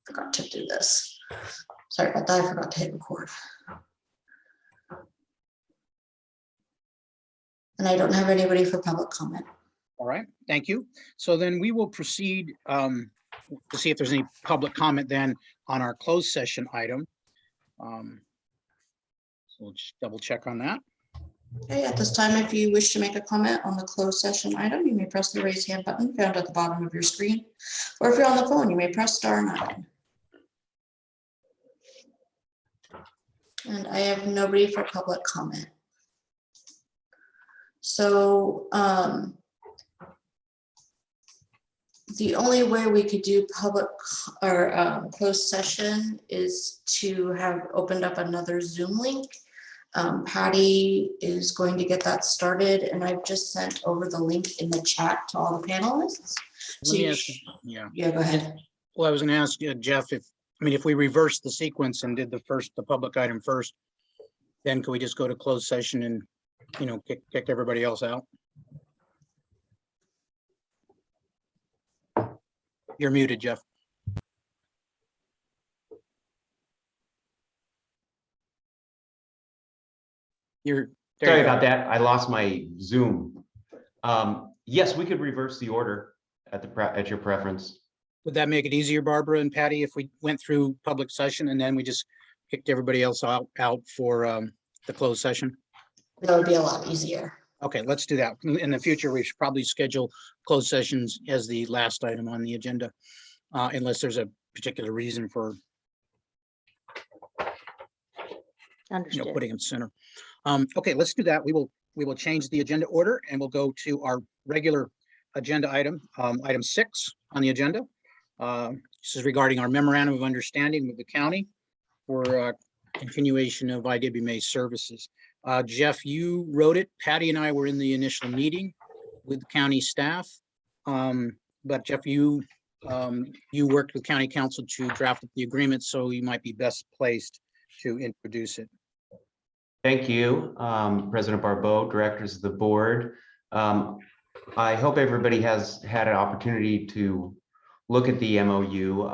Forgot to do this. Sorry about that. I forgot to hit record. And I don't have anybody for public comment. All right, thank you. So then we will proceed to see if there's any public comment then on our closed session item. So we'll just double check on that. Okay, at this time, if you wish to make a comment on the closed session item, you may press the raise hand button found at the bottom of your screen. Or if you're on the phone, you may press *9. And I have nobody for public comment. So the only way we could do public or closed session is to have opened up another Zoom link. Patty is going to get that started, and I've just sent over the link in the chat to all the panelists. Let me ask you, Yeah, go ahead. Well, I was going to ask you, Jeff, if we reversed the sequence and did the public item first, then could we just go to closed session and, kick everybody else out? You're muted, Jeff. Sorry about that. I lost my Zoom. Yes, we could reverse the order at your preference. Would that make it easier, Barbara and Patty, if we went through public session and then we just kicked everybody else out for the closed session? That would be a lot easier. Okay, let's do that. In the future, we should probably schedule closed sessions as the last item on the agenda, unless there's a particular reason for putting them center. Okay, let's do that. We will change the agenda order and we'll go to our regular agenda item, item 6 on the agenda. This is regarding our memorandum of understanding with the county for continuation of IWMA services. Jeff, you wrote it. Patty and I were in the initial meeting with the county staff. But Jeff, you worked with county council to draft the agreement, so you might be best placed to introduce it. Thank you, President Barbeau, directors of the board. I hope everybody has had an opportunity to look at the MOU.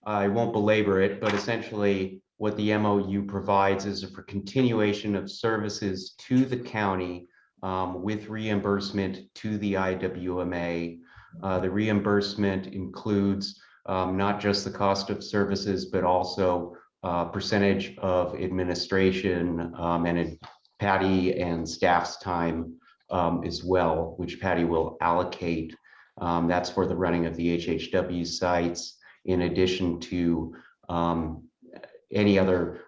I won't belabor it, but essentially what the MOU provides is for continuation of services to the county with reimbursement to the IWMA. The reimbursement includes not just the cost of services, but also percentage of administration and Patty and staff's time as well, which Patty will allocate. That's for the running of the HHW sites, in addition to any other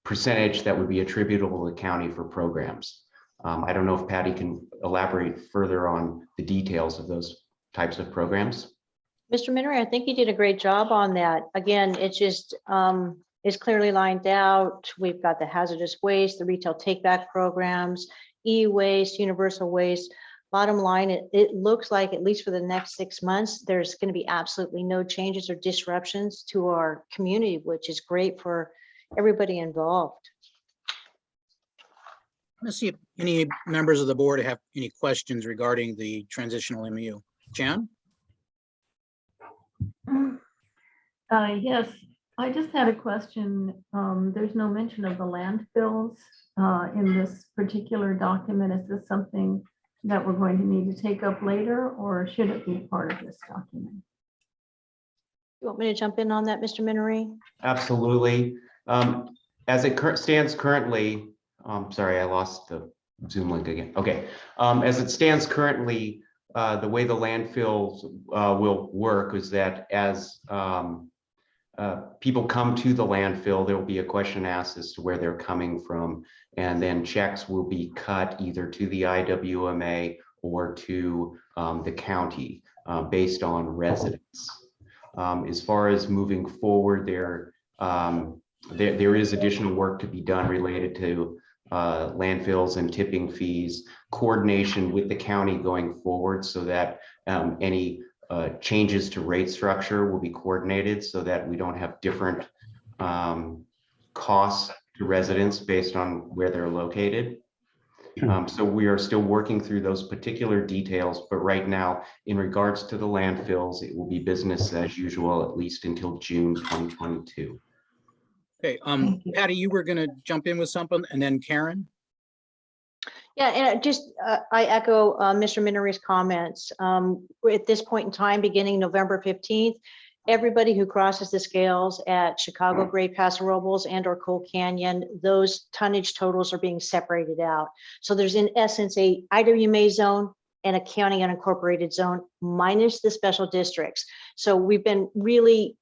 percentage that would be attributable to the county for programs. I don't know if Patty can elaborate further on the details of those types of programs. Mr. Minnery, I think you did a great job on that. Again, it's just it's clearly lined out. We've got the hazardous waste, the retail take back programs, e-waste, universal waste. Bottom line, it looks like, at least for the next 6 months, there's going to be absolutely no changes or disruptions to our community, which is great for everybody involved. Let's see if any members of the board have any questions regarding the transitional MOU. Jan? Yes, I just had a question. There's no mention of the landfills in this particular document. Is this something that we're going to need to take up later, or should it be part of this document? You want me to jump in on that, Mr. Minnery? Absolutely. As it stands currently, sorry, I lost the Zoom link again. Okay. As it stands currently, the way the landfills will work is that as people come to the landfill, there will be a question asked as to where they're coming from, and then checks will be cut either to the IWMA or to the county based on residence. As far as moving forward, there is additional work to be done related to landfills and tipping fees, coordination with the county going forward, so that any changes to rate structure will be coordinated so that we don't have different costs to residents based on where they're located. So we are still working through those particular details, but right now, in regards to the landfills, it will be business as usual, at least until June 2022. Okay, Thank you. Patty, you were gonna jump in with something, and then Karen? Yeah, and I echo Mr. Minnery's comments. We're at this point in time, beginning November 15th, everybody who crosses the scales at Chicago, Great Paso Robles and or Coal Canyon, those tonnage totals are being separated out. So there's in essence a IWMA zone and a county unincorporated zone minus the special districts. So we've been really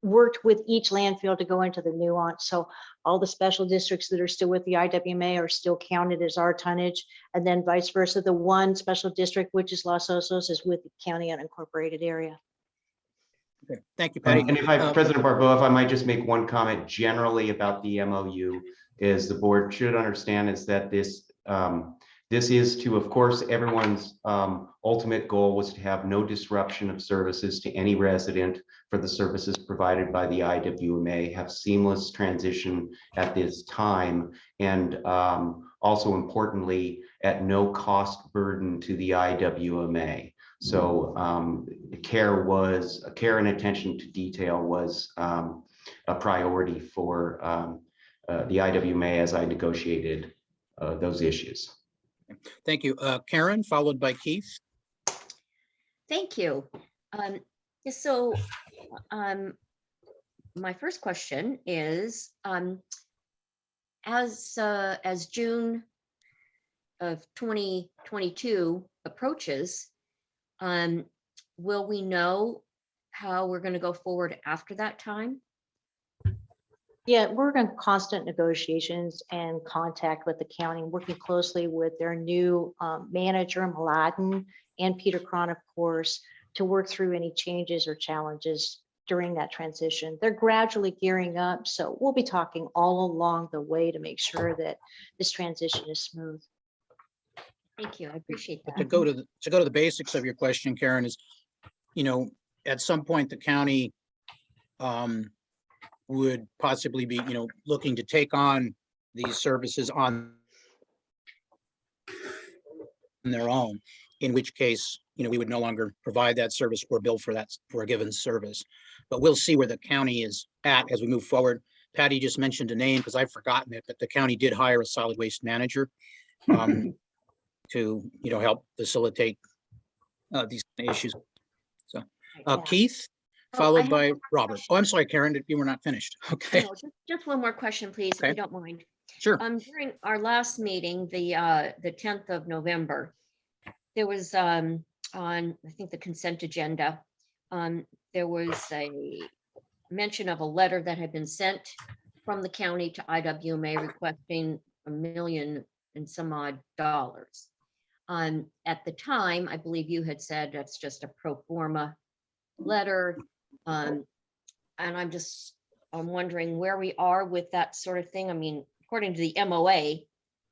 worked with each landfill to go into the nuance. So all the special districts that are still with the IWMA are still counted as our tonnage, and then vice versa. The one special district, which is Los Osos, is with the county unincorporated area. Okay, thank you, Patty. And if I, President Barbeau, if I might just make one comment generally about the MOU, is the board should understand is that this is to, of course, everyone's ultimate goal was to have no disruption of services to any resident for the services provided by the IWMA, have seamless transition at this time, and also importantly, at no cost burden to the IWMA. So care and attention to detail was a priority for the IWMA as I negotiated those issues. Thank you. Karen, followed by Keith. Thank you. So my first question is, as June of 2022 approaches, will we know how we're going to go forward after that time? Yeah, we're in constant negotiations and contact with the county, working closely with their new manager, Mladen, and Peter Cron, of course, to work through any changes or challenges during that transition. They're gradually gearing up, so we'll be talking all along the way to make sure that this transition is smooth. Thank you. I appreciate To that. go to the basics of your question, Karen, is, at some point the county would possibly be, looking to take on these services on their own, in which case, we would no longer provide that service or bill for a given service. But we'll see where the county is at as we move forward. Patty just mentioned a name because I've forgotten it, but the county did hire a solid waste manager to, help facilitate these issues. So Yeah. Keith, Oh, followed I by have one Robert. question. Oh, I'm sorry, Karen, you were not finished. Okay, No, just one more question, please, if Okay. you don't mind. sure. During our last meeting, the 10th of November, there was on, I think, the consent agenda, there was a mention of a letter that had been sent from the county to IWMA requesting $1 million and some odd dollars. At the time, I believe you had said that's just a pro forma letter. And I'm wondering where we are with that sort of thing. I mean, according to the MOA,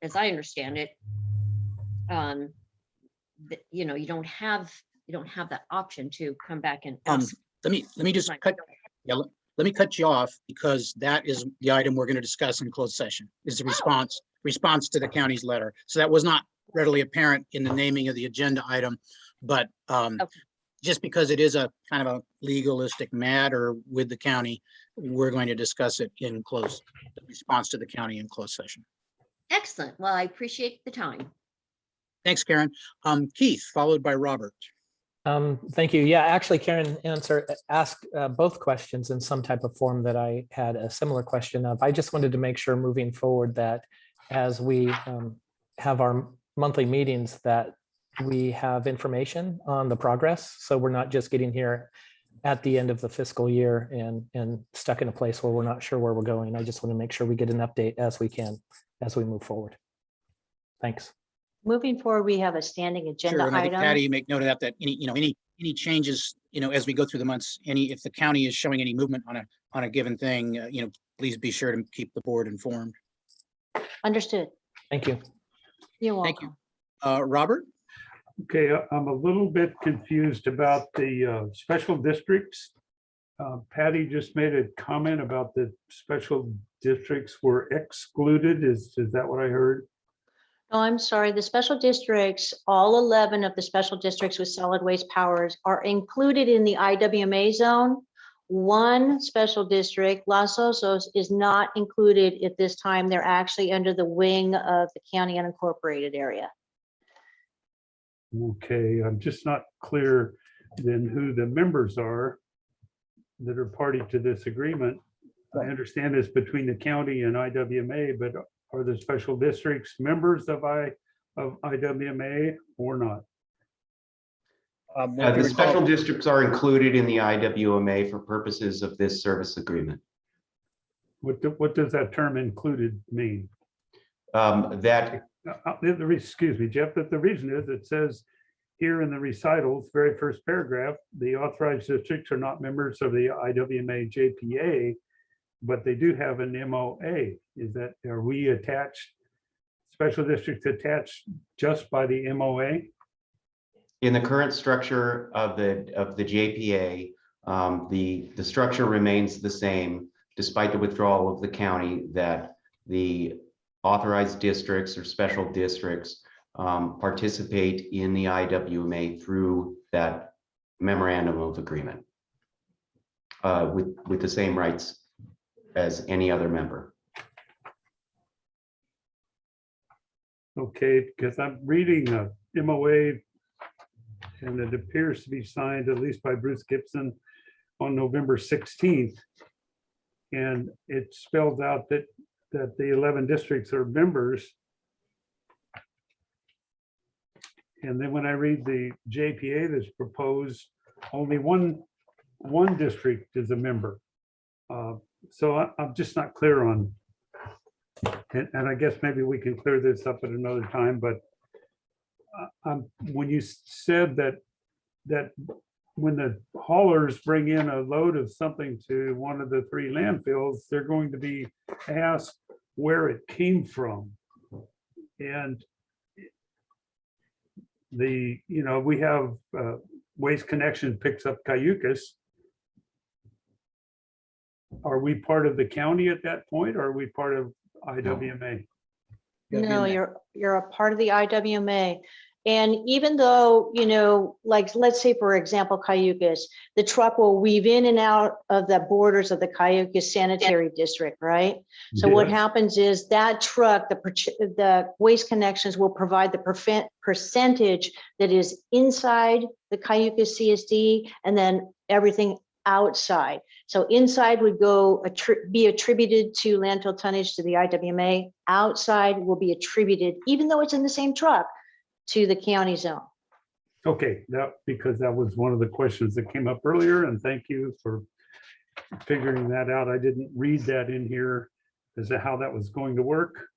as I understand it, you don't have that option to come back and ask. Let me just Right. cut. Yeah, let me cut you off because that is the item we're going to discuss in closed session. Is the response to the county's letter. So that was not readily apparent in the naming of the agenda item, but Okay. just because it is a kind of a legalistic matter with the county, we're going to discuss it in closed, the response to the county in closed session. Excellent. Well, I appreciate the time. Thanks, Karen. Keith, followed by Robert. Thank you. Yeah, actually, Karen asked both questions in some type of form that I had a similar question of. I just wanted to make sure moving forward that as we have our monthly meetings that we have information on the progress. So we're not just getting here at the end of the fiscal year and stuck in a place where we're not sure where we're going. I just want to make sure we get an update as we can as we move forward. Thanks. Moving forward, we have a standing agenda Sure, and I think item. Patty, make note of that any changes, as we go through the months, if the county is showing any movement on a given thing, please be sure to keep the board informed. Understood. Thank you. You're Thank you. welcome. Robert? Okay, I'm a little bit confused about the special districts. Patty just made a comment about the special districts were excluded. Is that what I heard? Oh, I'm sorry, the special districts, all 11 of the special districts with solid waste powers are included in the IWMA zone. One special district, Los Osos, is not included at this time. They're actually under the wing of the county unincorporated area. Okay, I'm just not clear then who the members are that are party to this agreement. I understand it's between the county and IWMA, but are the special districts members of IWMA or not? If you The special recall- districts are included in the IWMA for purposes of this service agreement. What does that term included mean? That Excuse me, Jeff, but the reason is it says here in the recitals, very first paragraph, the authorized districts are not members of the IWMA JPA, but they do have an MOA. Is that, are we attached, special districts attached just by the MOA? in the current structure of the JPA, the structure remains the same despite the withdrawal of the county, that the authorized districts or special districts participate in the IWMA through that memorandum of agreement with the same rights as any other member. Okay, because I'm reading a MOA and it appears to be signed at least by Bruce Gibson on November 16th. And it spells out that the 11 districts are members. And then when I read the JPA that's proposed, only one district is a member. So I'm just not clear on, and I guess maybe we can clear this up at another time, but when you said that when the haulers bring in a load of something to one of the 3 landfills, they're going to be asked where it came from. And we have Waste Connection picks up Cayucas. Are we part of the county at that point, or are we part of IWMA? No, you're a part of the IWMA. And even though, like, let's say, for example, Cayucas, the truck will weave in and out of the borders of the Cayucas sanitary district, right? So what Yes. happens is that truck, the Waste Connections will provide the percentage that is inside the Cayucas CSD and then everything outside. So inside would be attributed to landfill tonnage to the IWMA. Outside will be attributed, even though it's in the same truck, to the county zone. Okay, because that was one of the questions that came up earlier, and thank you for figuring that out. I didn't read that in here as to how that was going to work.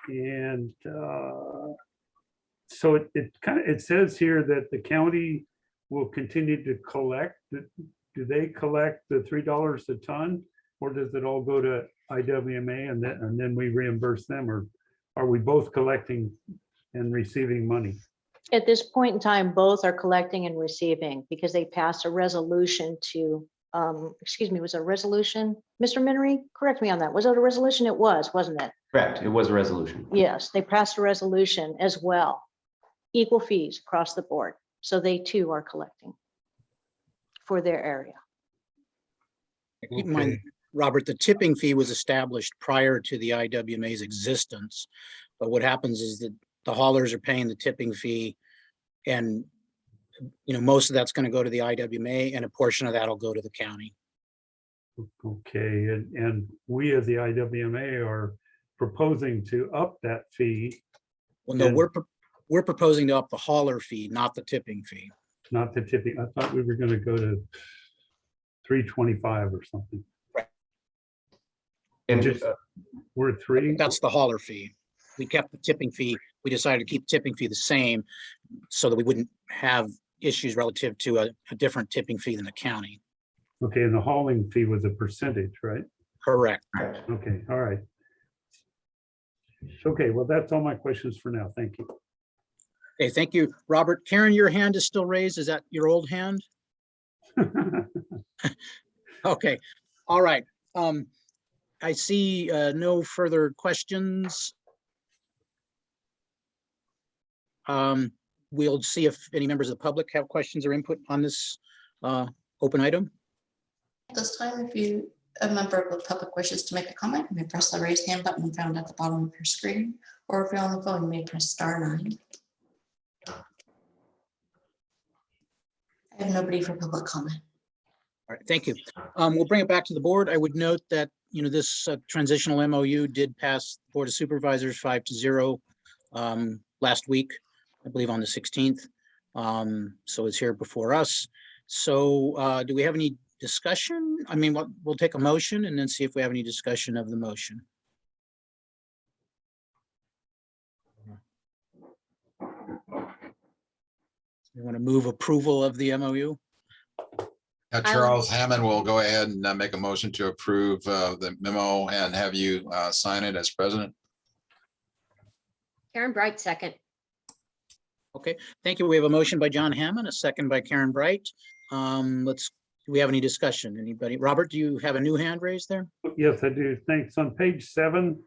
And so it says here that the county will continue to collect. Do they collect the $3 a ton, or does it all go to IWMA and then we reimburse them, or are we both collecting and receiving money? At this point in time, both are collecting and receiving because they passed a resolution to, was it a resolution? Mr. Minery, correct me on that. Was it a resolution? It was, wasn't it? Correct. It was a resolution. Yes, they passed a resolution as well. Equal fees across the board. So they too are collecting for their area. Keep in mind, Robert, the tipping fee was established prior to the IWMA's existence. But what happens is that the haulers are paying the tipping fee, and most of that's going to go to the IWMA, and a portion of that will go to the county. Okay, and we as the IWMA are proposing to up that fee. Well, no, we're proposing to up the hauler fee, not the tipping fee. Not the tipping. I thought we were going to go to $3.25 or something. And Just we're 3. That's the hauler fee. We kept the tipping fee. We decided to keep tipping fee the same so that we wouldn't have issues relative to a different tipping fee than the county. Okay, and the hauling fee was a percentage, right? Correct. Okay, all right. Okay, well, that's all my questions for now. Thank you. Okay, thank you, Robert. Karen, your hand is still raised. Is that your old hand? Okay, all right. I see no further questions. We'll see if any members of the public have questions or input on this open item. At this time, if a member of the public wishes to make a comment, you may press the raise hand button found at the bottom of your screen, or if you're on the phone, you may press *9. I have nobody for public comment. All right, thank you. We'll bring it back to the board. I would note that, this transitional MOU did pass the Board of Supervisors 5-0 last week, I believe on the 16th. So it's here before us. So do we have any discussion? I mean, we'll take a motion and then see if we have any discussion of the motion. You want to move approval of the MOU? Charles Hammond will go ahead and make a motion to approve the memo and have you sign it as president. Karen Bright, second. Okay, thank you. We have a motion by John Hammond, a second by Karen Bright. Do we have any discussion? Anybody? Robert, do you have a new hand raised there? Yes, I do. Thanks. On page 7,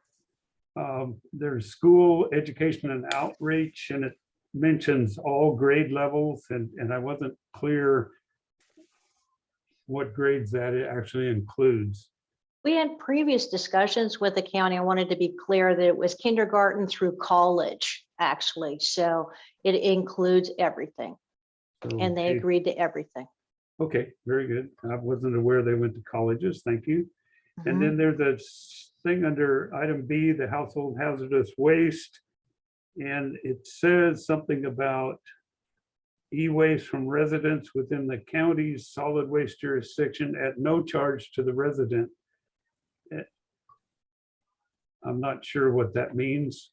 there's school education and outreach, and it mentions all grade levels, and I wasn't clear what grades that it actually includes. We had previous discussions with the county. I wanted to be clear that it was kindergarten through college, actually. So it includes everything. And they Okay. agreed to everything. Okay, very good. I wasn't aware they went to colleges. Thank you. And Mhm. then there's a thing under item B, the household hazardous waste. And it says something about e-waste from residents within the county's solid waste jurisdiction at no charge to the resident. I'm not sure what that means.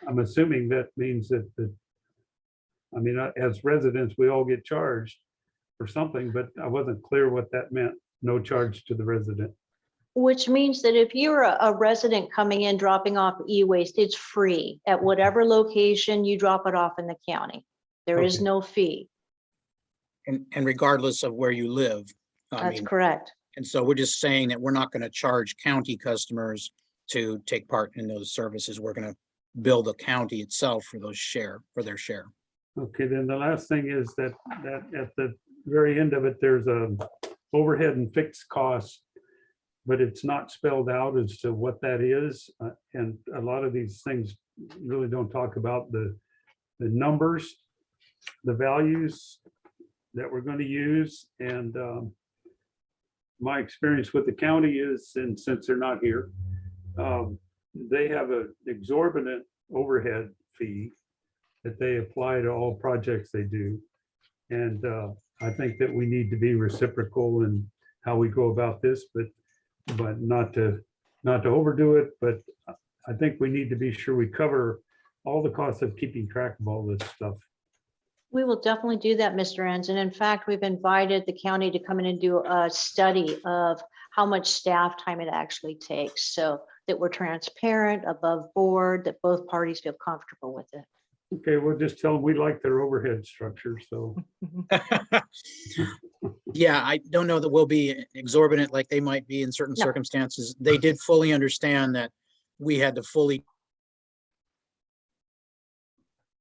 I'm assuming that means that as residents, we all get charged for something, but I wasn't clear what that meant, no charge to the resident. Which means that if you're a resident coming in, dropping off e-waste, it's free at whatever location you drop it off in the county. There is Okay. no fee. And regardless of where you live. That's correct. And so we're just saying that we're not going to charge county customers to take part in those services. We're going to bill the county itself for their share. Okay, then the last thing is that at the very end of it, there's a overhead and fixed cost, but it's not spelled out as to what that is. And a lot of these things really don't talk about the numbers, the values that we're going to use. And my experience with the county is, and since they're not here, they have an exorbitant overhead fee that they apply to all projects they do. And I think that we need to be reciprocal in how we go about this, but not to overdo it. But I think we need to be sure we cover all the costs of keeping track of all this stuff. We will definitely do that, Mr. Enns. And in fact, we've invited the county to come in and do a study of how much staff time it actually takes, so that we're transparent, above board, that both parties feel comfortable with it. Okay, we'll just tell them we like their overhead structure, so. Yeah, I don't know that we'll be exorbitant like they might be in certain No. circumstances. They did fully understand that we had to fully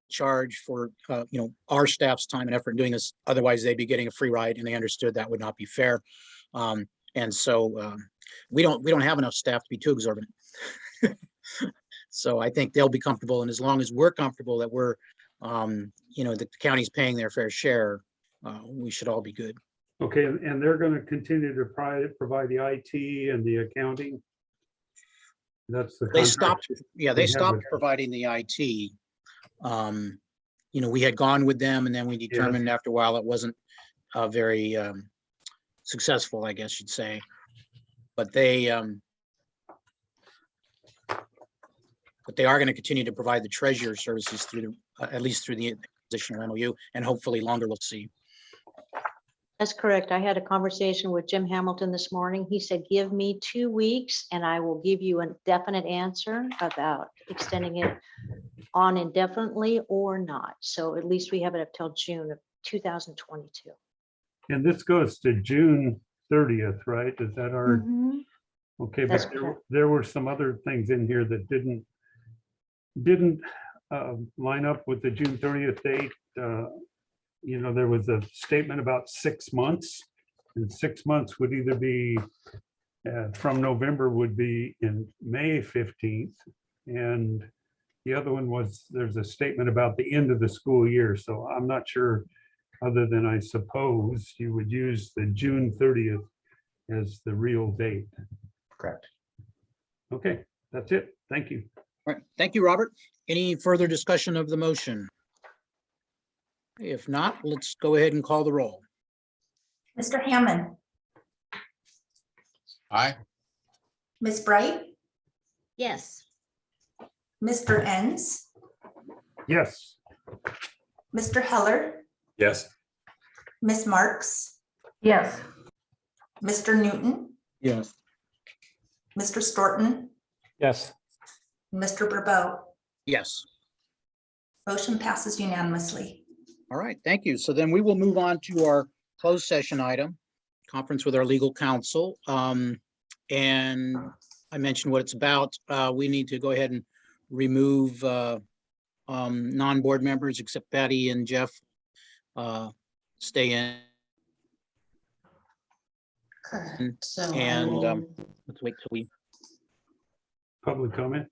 charge for, our staff's time and effort in doing this. Otherwise, they'd be getting a free ride, and they understood that would not be fair. And so we don't have enough staff to be too exorbitant. So I think they'll be comfortable, and as long as we're comfortable that we're, the county's paying their fair share, we should all be good. Okay, and they're going to continue to provide the IT and the accounting. That's the They contract. stopped, they we have stopped with them. providing the IT. We had gone with them, and then we determined after a while it wasn't very successful, I guess you'd say. But they are going to continue to provide the treasurer services through at least through the additional MOU, and hopefully longer. We'll see. That's correct. I had a conversation with Jim Hamilton this morning. He said, give me 2 weeks and I will give you a definite answer about extending it on indefinitely or not. So at least we have it up till June of 2022. And this goes to June 30th, right? Is that our, Mhm. okay, That's but correct. there were some other things in here that didn't line up with the June 30th date. There was a statement about 6 months, and 6 months would either be from November would be in May 15th. And the other one was, there's a statement about the end of the school year. So I'm not sure, other than I suppose you would use the June 30th as the real date. Correct. Okay, that's it. Thank you. All right, thank you, Robert. Any further discussion of the motion? If not, let's go ahead and call the roll. Mr. Hammond, Aye. Ms. Bright, Yes. Mr. Enns, Yes. Mr. Heller, Yes. Ms. Marks, Yes. Mr. Newton, Yes. Mr. Storton, Yes. Mr. Burbow. Yes. Motion passes unanimously. All right, thank you. So then we will move on to our closed session item, conference with our legal counsel. And I mentioned what it's about. We need to go ahead and remove non-board members except Patty and Jeff stay in. Correct. So I And will- let's wait till we, Public comment.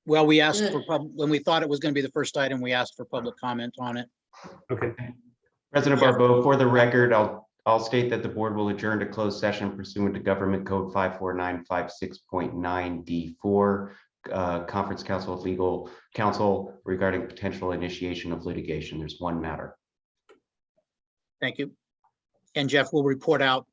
well, we asked for, when we thought it was going to be the first item, we asked for public comment on it. Okay. President Barbeau, for the record, I'll state that the board will adjourn to closed session pursuant to Government Code 54956.9D4, conference counsel with legal counsel regarding potential initiation of litigation. There's one matter. Thank you. And Jeff will report out